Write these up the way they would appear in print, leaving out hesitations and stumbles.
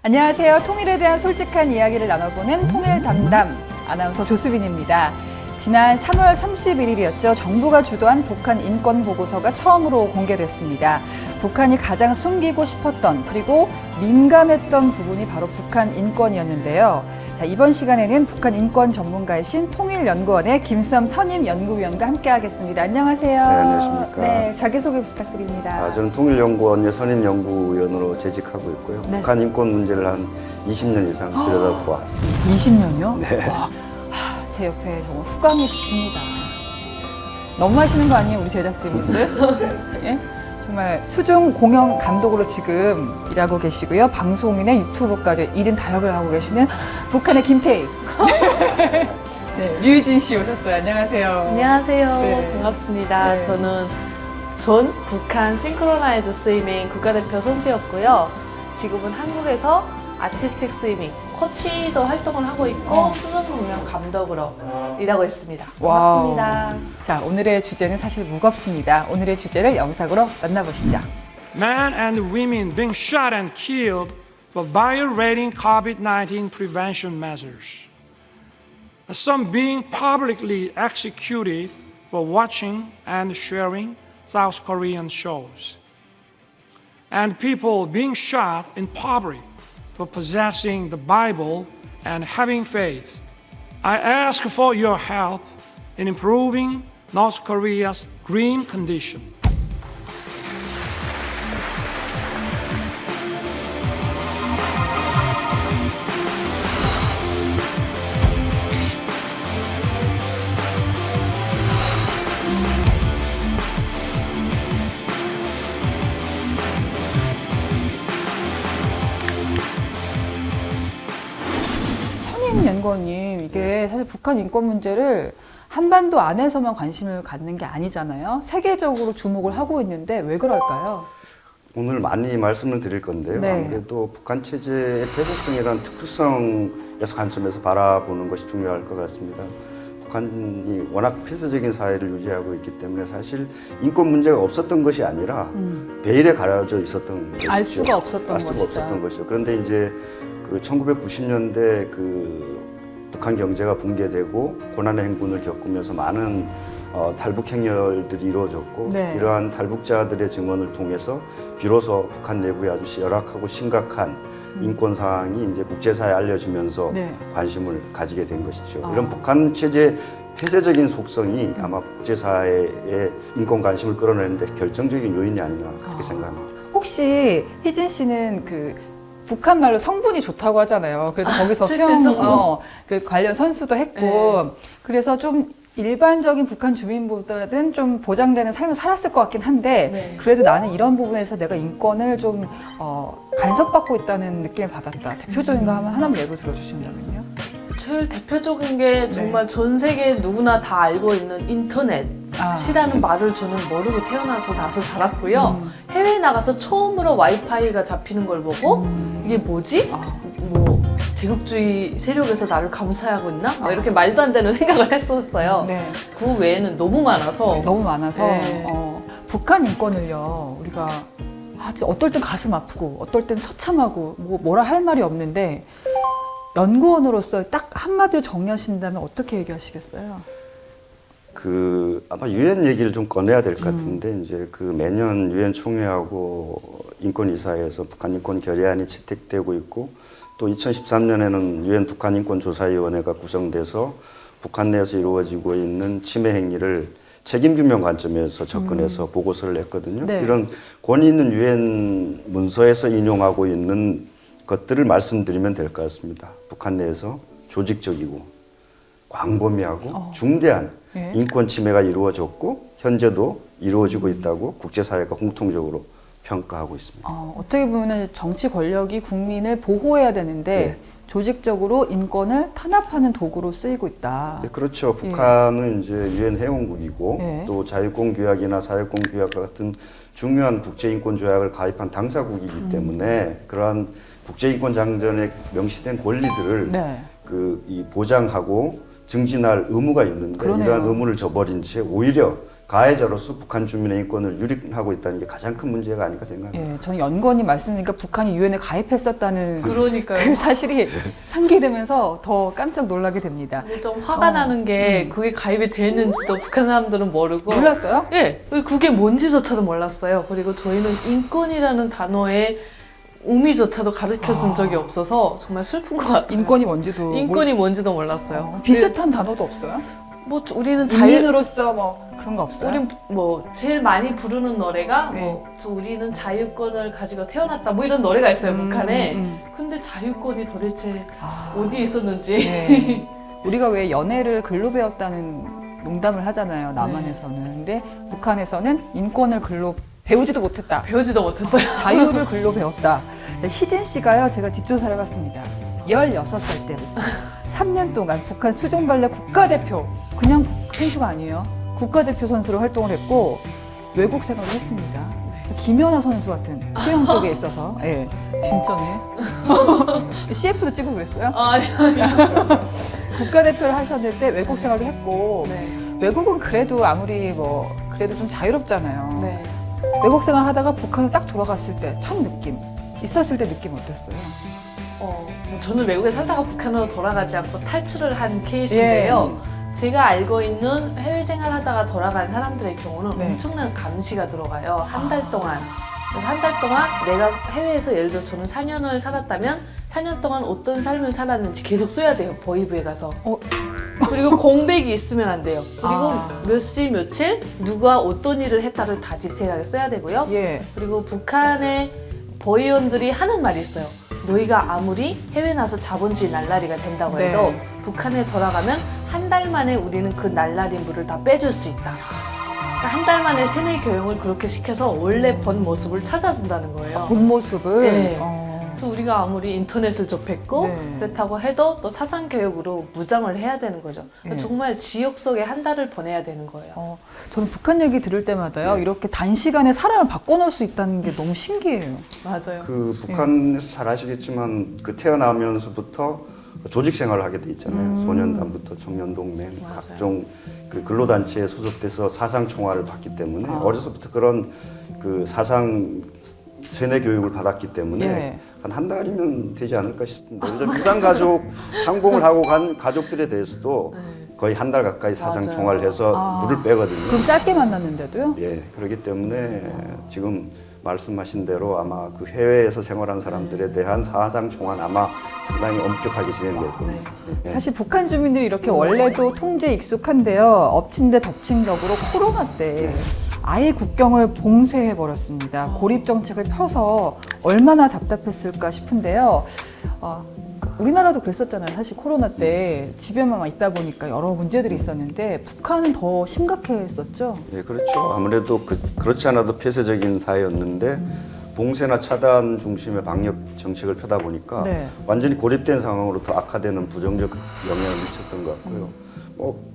안녕하세요. 통일에 대한 솔직한 이야기를 나눠보는 통일 담담 아나운서 조수빈입니다. 지난 3월 31일이었죠. 정부가 주도한 북한 인권 보고서가 처음으로 공개됐습니다. 북한이 가장 숨기고 싶었던 그리고 민감했던 부분이 바로 북한 인권이었는데요. 자, 이번 시간에는 북한 인권 전문가이신 통일연구원의 김수남 선임 연구위원과 함께하겠습니다. 안녕하세요. 네, 안녕하십니까. 네, 자기소개 부탁드립니다. 저는 통일연구원의 선임연구위원으로 재직하고 있고요. 네. 북한 인권 문제를 한 20년 이상 들여다보았습니다. 20년요? 네. 와, 제 옆에 정말 후광이 비칩니다. 너무 하시는 거 아니에요, 우리 제작진분들? 예? 정말 수중 공영 감독으로 지금 일하고 계시고요. 방송인의 유튜브까지 1인 다역을 하고 계시는 북한의 김태희. 네, 류희진 씨 오셨어요. 안녕하세요. 안녕하세요. 네. 반갑습니다. 네. 저는 전 북한 싱크로나이즈 스위밍 국가대표 선수였고요. 지금은 한국에서 아티스틱 스위밍 코치도 활동을 하고 있고 수중 공연 감독으로 일하고 있습니다. 와우. 반갑습니다. 자, 오늘의 주제는 사실 무겁습니다. 오늘의 주제를 영상으로 만나보시죠. Men and women being shot and killed for violating COVID-19 prevention measures. Some being publicly executed for watching and sharing South Korean shows. And people being shot in public for possessing the Bible and having faith. I ask for your help in improving North Korea's green condition. 선임 연구원님, 이게 사실 북한 인권 문제를 한반도 안에서만 관심을 갖는 게 아니잖아요. 세계적으로 주목을 하고 있는데 왜 그럴까요? 오늘 많이 말씀을 드릴 건데요. 네. 아무래도 북한 체제의 폐쇄성이라는 특수성에서 관점에서 바라보는 것이 중요할 것 같습니다. 북한이 워낙 폐쇄적인 사회를 유지하고 있기 때문에 사실 인권 문제가 없었던 것이 아니라 베일에 가려져 있었던 것이죠. 알 수가 없었던 알 수가 것이다. 없었던 것이죠. 그런데 이제 그 1990년대 그 북한 경제가 붕괴되고 고난의 행군을 겪으면서 많은 탈북 행렬들이 이루어졌고 네. 이러한 탈북자들의 증언을 통해서 비로소 북한 내부에 아주 열악하고 심각한 인권 상황이 이제 국제사회에 알려지면서 네. 관심을 가지게 된 것이죠. 이런 북한 체제 폐쇄적인 속성이 아마 국제사회의 인권 관심을 끌어내는데 결정적인 요인이 아니라 그렇게 생각합니다. 혹시 희진 씨는 그 북한 말로 성분이 좋다고 하잖아요. 그래서 거기서 실질 성분. 그 관련 선수도 했고 네. 그래서 좀 일반적인 북한 주민보다는 좀 보장되는 삶을 살았을 것 같긴 한데 네. 그래도 나는 이런 부분에서 내가 인권을 좀 간섭받고 있다는 느낌을 받았다. 대표적인 거 하나만 예로 들어주신다면요. 제일 대표적인 게 정말 전 세계 누구나 다 알고 있는 인터넷이라는 말을 저는 모르고 태어나서 나서 자랐고요. 해외에 나가서 처음으로 와이파이가 잡히는 걸 보고 이게 뭐지? 뭐 제국주의 세력에서 나를 감싸하고 있나? 막 이렇게 말도 안 되는 생각을 했었어요. 네. 그 외에는 너무 많아서 너무 많아서 네. 북한 인권을요 우리가 어떨 땐 가슴 아프고 어떨 땐 처참하고 뭐라 할 말이 없는데 연구원으로서 딱 한마디로 정리하신다면 어떻게 얘기하시겠어요? 그 아마 유엔 얘기를 좀 꺼내야 될 것 같은데 이제 그 매년 유엔 총회하고 인권이사회에서 북한 인권 결의안이 채택되고 있고 또 2013년에는 유엔 북한 인권 조사위원회가 구성돼서 북한 내에서 이루어지고 있는 침해 행위를 책임 규명 관점에서 접근해서 보고서를 냈거든요. 네. 이런 권위 있는 유엔 문서에서 인용하고 있는 것들을 말씀드리면 될 것 같습니다. 북한 내에서 조직적이고 광범위하고 중대한 네. 인권 침해가 이루어졌고 현재도 이루어지고 있다고 국제사회가 공통적으로 평가하고 있습니다. 어떻게 보면 정치 권력이 국민을 보호해야 되는데 네. 조직적으로 인권을 탄압하는 도구로 쓰이고 있다. 네, 그렇죠. 북한은 이제 유엔 회원국이고 네. 또 자유권 규약이나 사회권 규약과 같은 중요한 국제인권 조약을 가입한 당사국이기 때문에 그러한 국제인권 장전에 명시된 권리들을 네. 이 보장하고 증진할 의무가 있는데 그러네요. 이러한 의무를 저버린 채 오히려 가해자로서 북한 주민의 인권을 유린하고 있다는 게 가장 큰 문제가 아닐까 생각합니다. 예, 저는 연건이 말씀드리니까 북한이 유엔에 가입했었다는 그러니까요. 그 사실이 상기되면서 더 깜짝 놀라게 됩니다. 근데 좀 화가 나는 게 그게 가입이 됐는지도 북한 사람들은 모르고 몰랐어요? 예, 그게 뭔지조차도 몰랐어요. 그리고 저희는 인권이라는 단어의 의미조차도 가르쳐준 적이 없어서 정말 슬픈 것 같아요. 인권이 뭔지도 인권이 뭔지도 몰랐어요. 비슷한 단어도 없어요? 뭐 우리는 자유 자인으로서 뭐 그런 거 없어요? 우린 뭐 제일 많이 부르는 노래가 네. 뭐 저 우리는 자유권을 가지고 태어났다 뭐 이런 노래가 있어요 북한에. 근데 자유권이 도대체 어디에 있었는지. 네. 우리가 왜 연애를 글로 배웠다는 농담을 하잖아요, 남한에서는. 근데 북한에서는 인권을 글로 배우지도 못했다. 배우지도 못했어요. 자유를 글로 배웠다. 네, 희진 씨가요, 제가 뒷조사를 해봤습니다. 16살 때부터 3년 동안 북한 수중발레 국가대표, 그냥 선수가 아니에요. 국가대표 선수로 활동을 했고 외국 생활을 했습니다. 김연아 선수 같은 수영 쪽에 있어서, 예, 진짜네. CF도 찍고 그랬어요? 아니. 국가대표를 하셨는데 외국 생활도 했고 네. 외국은 그래도 아무리 뭐 그래도 좀 자유롭잖아요. 네. 외국 생활 하다가 북한을 딱 돌아갔을 때 첫 느낌, 있었을 때 느낌 어땠어요? 뭐 저는 외국에 살다가 북한으로 돌아가지 않고 탈출을 한 케이스인데요. 제가 알고 있는 해외 생활하다가 돌아간 사람들의 경우는 네. 엄청난 감시가 들어가요. 한 달 동안. 그래서 한 달 동안 내가 해외에서 예를 들어 저는 4년을 살았다면 4년 동안 어떤 삶을 살았는지 계속 써야 돼요. 보이부에 가서. 그리고 공백이 있으면 안 돼요. 그리고 몇 시 며칠 누가 어떤 일을 했다를 다 디테일하게 써야 되고요. 예. 그리고 북한의 보위원들이 하는 말이 있어요. 너희가 아무리 해외 나서 자본주의 날라리가 된다고 네. 해도 북한에 돌아가면 한 달 만에 우리는 그 날라리 물을 다 빼줄 수 있다. 그러니까 한 달 만에 세뇌 교육을 그렇게 시켜서 원래 본 모습을 찾아준다는 거예요. 본 모습을. 네. 그래서 우리가 아무리 인터넷을 접했고 네. 그렇다고 해도 또 사상 교육으로 무장을 해야 되는 거죠. 네. 정말 지역 속에 한 달을 보내야 되는 거예요. 저는 북한 얘기 들을 때마다요, 이렇게 단시간에 사람을 바꿔놓을 수 있다는 게 너무 신기해요. 맞아요. 그 북한에서 잘 아시겠지만 그 태어나면서부터 조직 생활을 하게 돼 있잖아요. 소년단부터 청년동맹, 맞아요. 각종 그 근로단체에 소속돼서 사상 총화를 받기 때문에 어려서부터 그런 그 사상 세뇌 교육을 받았기 때문에 예. 한 달이면 되지 않을까 싶습니다. 요즘 비상가족 상봉을 하고 간 가족들에 대해서도 거의 한 달 가까이 사상 맞아요. 총화를 해서 물을 빼거든요. 그럼 짧게 만났는데도요? 예, 그렇기 때문에 지금 말씀하신 대로 아마 그 해외에서 생활한 사람들에 대한 사상 총화는 아마 상당히 엄격하게 진행될 겁니다. 예. 사실 북한 주민들이 이렇게 원래도 통제에 익숙한데요. 엎친 데 덮친 격으로 코로나 때 아예 국경을 봉쇄해 버렸습니다. 고립 정책을 펴서 얼마나 답답했을까 싶은데요. 우리나라도 그랬었잖아요. 사실 코로나 때 집에만 있다 보니까 여러 문제들이 있었는데 북한은 더 심각했었죠. 예, 그렇죠. 아무래도 그렇지 않아도 폐쇄적인 사회였는데 봉쇄나 차단 중심의 방역 정책을 펴다 보니까 네. 완전히 고립된 상황으로 더 악화되는 부정적 영향을 미쳤던 것 같고요.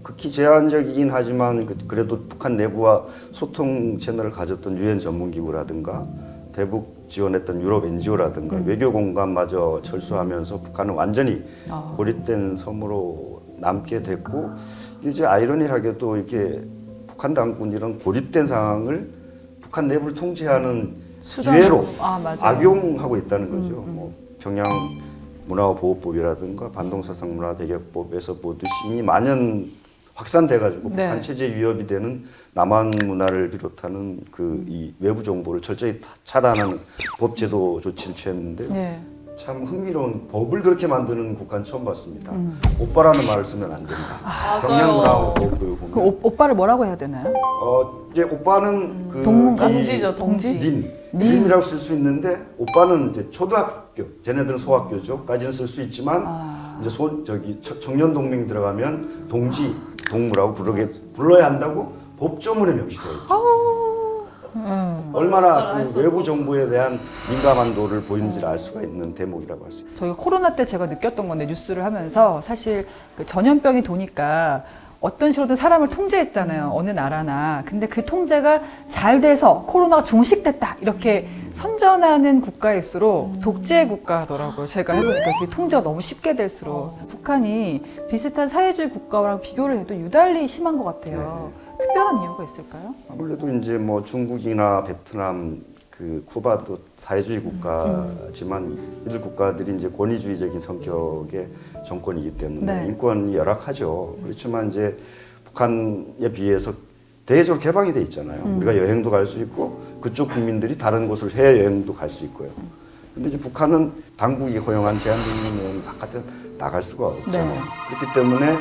극히 제한적이긴 하지만 그래도 북한 내부와 소통 채널을 가졌던 유엔 전문기구라든가 대북 지원했던 유럽 NGO라든가 외교 공간마저 철수하면서 북한은 완전히 고립된 섬으로 남게 됐고, 이제 아이러니하게도 이렇게 북한 당군이 이런 고립된 상황을 북한 내부를 통제하는 기회로 맞아요. 악용하고 있다는 거죠. 뭐 평양 문화보호법이라든가 반동사상 문화대격법에서 보듯이 이미 만연 확산돼가지고 네. 북한 체제 위협이 되는 남한 문화를 비롯하는 이 외부 정보를 철저히 차단하는 법제도 조치를 취했는데 네. 참 흥미로운 법을 그렇게 만드는 국가는 처음 봤습니다. 오빠라는 말을 쓰면 안 된다. 평양문화보호법을 보면 그 오빠를 뭐라고 해야 되나요? 이제 오빠는 그 동문가? 동지죠, 동지. 님이라고 쓸 수 있는데 오빠는 이제 초등학교, 쟤네들은 소학교죠.까지는 쓸 수 있지만 이제 청년 동맹 들어가면 동지, 동무라고 불러야 한다고 법조문에 명시되어 있죠. 얼마나 그 외부 정보에 대한 민감한도를 보이는지를 알 수가 있는 대목이라고 할 수 있습니다. 저희가 코로나 때 제가 느꼈던 건데 뉴스를 하면서 사실 그 전염병이 도니까 어떤 식으로든 사람을 통제했잖아요. 어느 나라나. 근데 그 통제가 잘 돼서 코로나가 종식됐다. 이렇게 선전하는 국가일수록 독재 국가더라고요. 제가 해보니까 그 통제가 너무 쉽게 될수록. 북한이 비슷한 사회주의 국가랑 비교를 해도 유달리 심한 것 같아요. 특별한 이유가 있을까요? 아무래도 이제 뭐 중국이나 베트남, 그 쿠바도 사회주의 국가지만 이들 국가들이 이제 권위주의적인 성격의 정권이기 때문에 네. 인권이 열악하죠. 그렇지만 이제 북한에 비해서 대외적으로 개방이 돼 있잖아요. 우리가 여행도 갈 수 있고 그쪽 국민들이 다른 곳을 해외 여행도 갈 수 있고요. 근데 이제 북한은 당국이 허용한 제한적인 여행 바깥에 나갈 수가 없잖아요. 네. 그렇기 때문에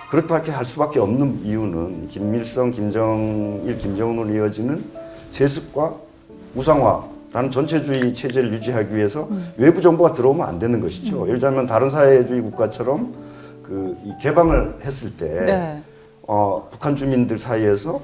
그렇게 할 수밖에 없는 이유는 김일성, 김정일, 김정은으로 이어지는 세습과 우상화라는 전체주의 체제를 유지하기 위해서 외부 정보가 들어오면 안 되는 것이죠. 예를 들자면 다른 사회주의 국가처럼 이 개방을 했을 때 네. 북한 주민들 사이에서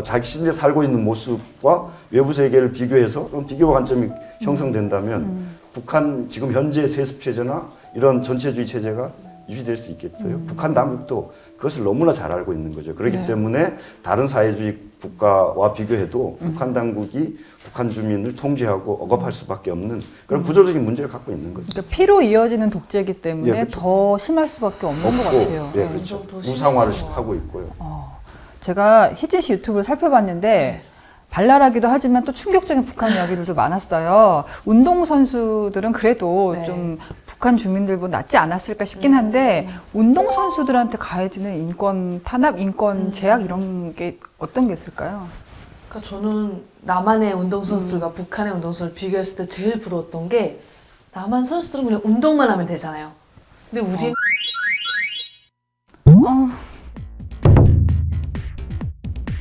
자기들이 살고 있는 모습과 외부 세계를 비교해서 비교 관점이 형성된다면 북한 지금 현재 세습 체제나 이런 전체주의 체제가 유지될 수 있겠어요. 북한 당국도 그것을 너무나 잘 알고 있는 거죠. 그렇기 네. 때문에 다른 사회주의 국가와 비교해도 북한 당국이 북한 주민을 통제하고 억압할 수밖에 없는 그런 구조적인 문제를 갖고 있는 거죠. 그러니까 피로 이어지는 독재이기 때문에 예, 그렇죠. 더 심할 수밖에 없는 것 같아요. 예, 그렇죠. 점점 더 우상화를 심해지는 것 하고 있고요. 제가 희진 씨 유튜브를 살펴봤는데 발랄하기도 하지만 또 충격적인 북한 이야기들도 많았어요. 운동선수들은 그래도 네. 좀 북한 주민들보다 낫지 않았을까 싶긴 한데 운동선수들한테 가해지는 인권 탄압, 인권 제약 이런 게 어떤 게 있을까요? 그러니까 저는 남한의 운동선수들과 북한의 운동선수를 비교했을 때 제일 부러웠던 게 남한 선수들은 그냥 운동만 하면 되잖아요. 근데 우리는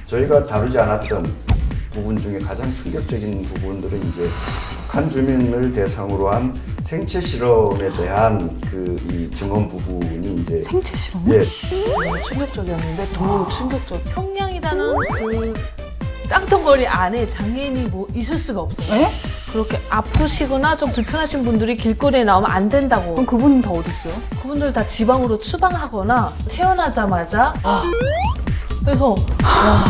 저희가 다루지 않았던 부분 중에 가장 충격적인 부분들은 이제 북한 주민을 대상으로 한 생체 실험에 대한 이 증언 부분이 이제 생체 실험? 예, 충격적이었는데 더 충격적. 평양이라는 그 깡통거리 안에 장애인이 뭐 있을 수가 없어요. 에? 그렇게 아프시거나 좀 불편하신 분들이 길거리에 나오면 안 된다고. 그럼 그분은 다 어디 있어요? 그분들 다 지방으로 추방하거나 태어나자마자 그래서 와